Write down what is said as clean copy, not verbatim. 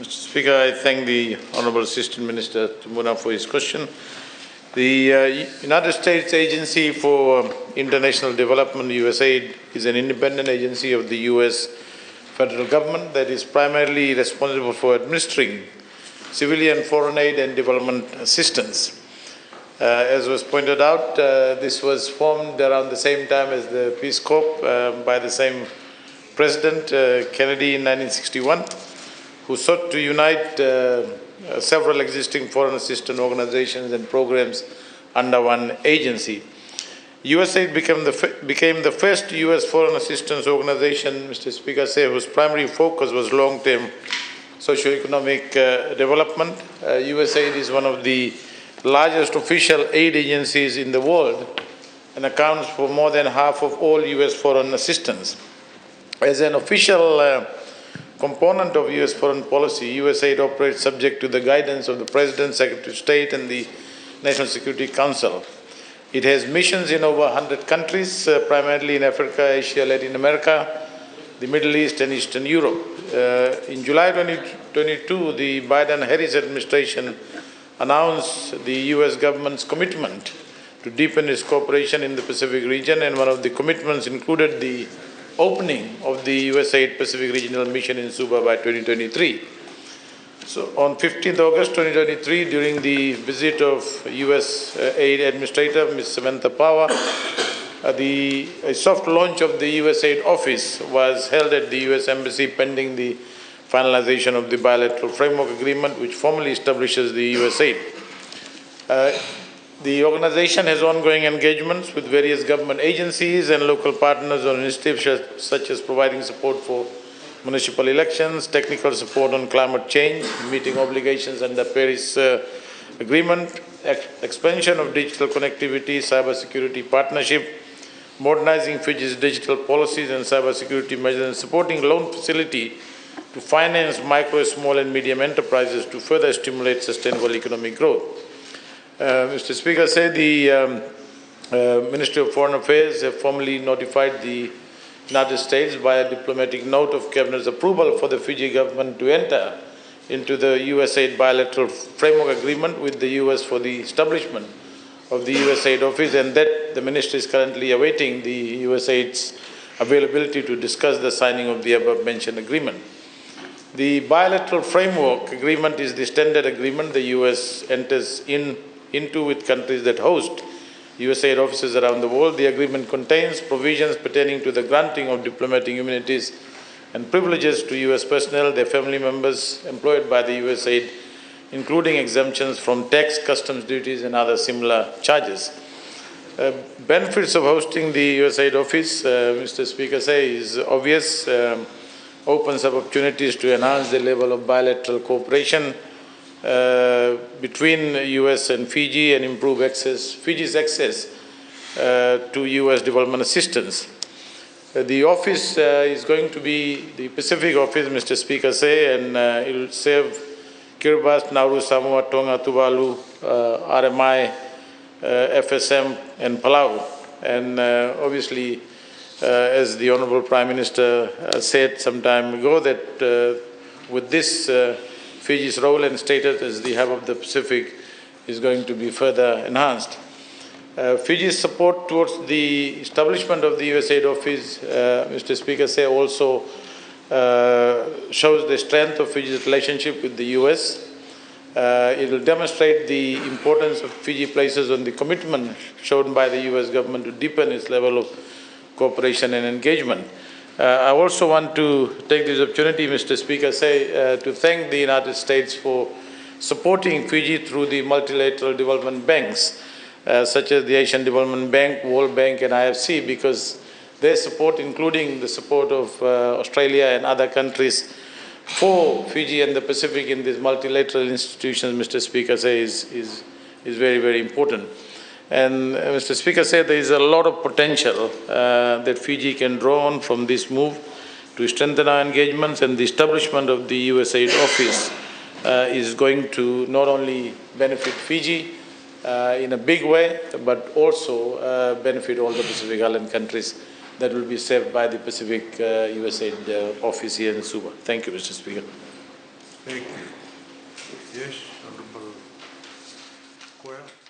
Mr. Speaker, I thank the Honourable Assistant Minister Tumuna for his question. The United States Agency for International Development, USAID, is an independent agency of the US federal government that is primarily responsible for administering civilian foreign aid and development assistance. As was pointed out, this was formed around the same time as the Peace Corps by the same President Kennedy in 1961, who sought to unite several existing foreign assistance organizations and programs under one agency. USAID became the first US foreign assistance organization, Mr. Speaker, whose primary focus was long-term socio-economic development. USAID is one of the largest official aid agencies in the world and accounts for more than half of all US foreign assistance. As an official component of US foreign policy, USAID operates subject to the guidance of the President, Secretary of State, and the National Security Council. It has missions in over 100 countries, primarily in Africa, Asia, Latin America, the Middle East, and Eastern Europe. In July 2022, the Biden-Harris administration announced the US government's commitment to deepen its cooperation in the Pacific region, and one of the commitments included the opening of the USAID Pacific Regional Mission in Suva by 2023. So on 15th August 2023, during the visit of US Aid Administrator, Ms. Samantha Power, a soft launch of the USAID office was held at the US Embassy pending the finalization of the bilateral framework agreement which formally establishes the USAID. The organization has ongoing engagements with various government agencies and local partners on initiatives such as providing support for municipal elections, technical support on climate change, meeting obligations under Paris Agreement, expansion of digital connectivity, cybersecurity partnership, modernizing Fiji's digital policies and cybersecurity measures, and supporting loan facility to finance micro, small and medium enterprises to further stimulate sustainable economic growth. Mr. Speaker, the Ministry of Foreign Affairs have formally notified the United States by a diplomatic note of Cabinet's approval for the Fiji government to enter into the USAID bilateral framework agreement with the US for the establishment of the USAID office, and that the Ministry is currently awaiting the USAID's availability to discuss the signing of the above-mentioned agreement. The bilateral framework agreement is the standard agreement the US enters into with countries that host USAID offices around the world. The agreement contains provisions pertaining to the granting of diplomatic immunities and privileges to US personnel, their family members employed by the USAID, including exemptions from tax, customs duties, and other similar charges. Benefits of hosting the USAID office, Mr. Speaker, is obvious. Opens up opportunities to enhance the level of bilateral cooperation between US and Fiji and improve Fiji's access to US development assistance. The office is going to be the Pacific office, Mr. Speaker, and it will serve Kiribati, Nauru, Samoa, Tonga, Tuvalu, RMI, FSM, and Palau. And obviously, as the Honourable Prime Minister said some time ago, that with this, Fiji's role and status as the hub of the Pacific is going to be further enhanced. Fiji's support towards the establishment of the USAID office, Mr. Speaker, also shows the strength of Fiji's relationship with the US. It will demonstrate the importance of Fiji places on the commitment shown by the US government to deepen its level of cooperation and engagement. I also want to take this opportunity, Mr. Speaker, to thank the United States for supporting Fiji through the multilateral development banks, such as the Asian Development Bank, World Bank, and IFC, because their support, including the support of Australia and other countries for Fiji and the Pacific in these multilateral institutions, Mr. Speaker, is very, very important. And Mr. Speaker, there is a lot of potential that Fiji can draw on from this move to strengthen our engagements, and the establishment of the USAID office is going to not only benefit Fiji in a big way, but also benefit all the Pacific Island countries that will be served by the Pacific USAID office here in Suva. Thank you, Mr. Speaker. Thank you. Yes, Honorable Koya.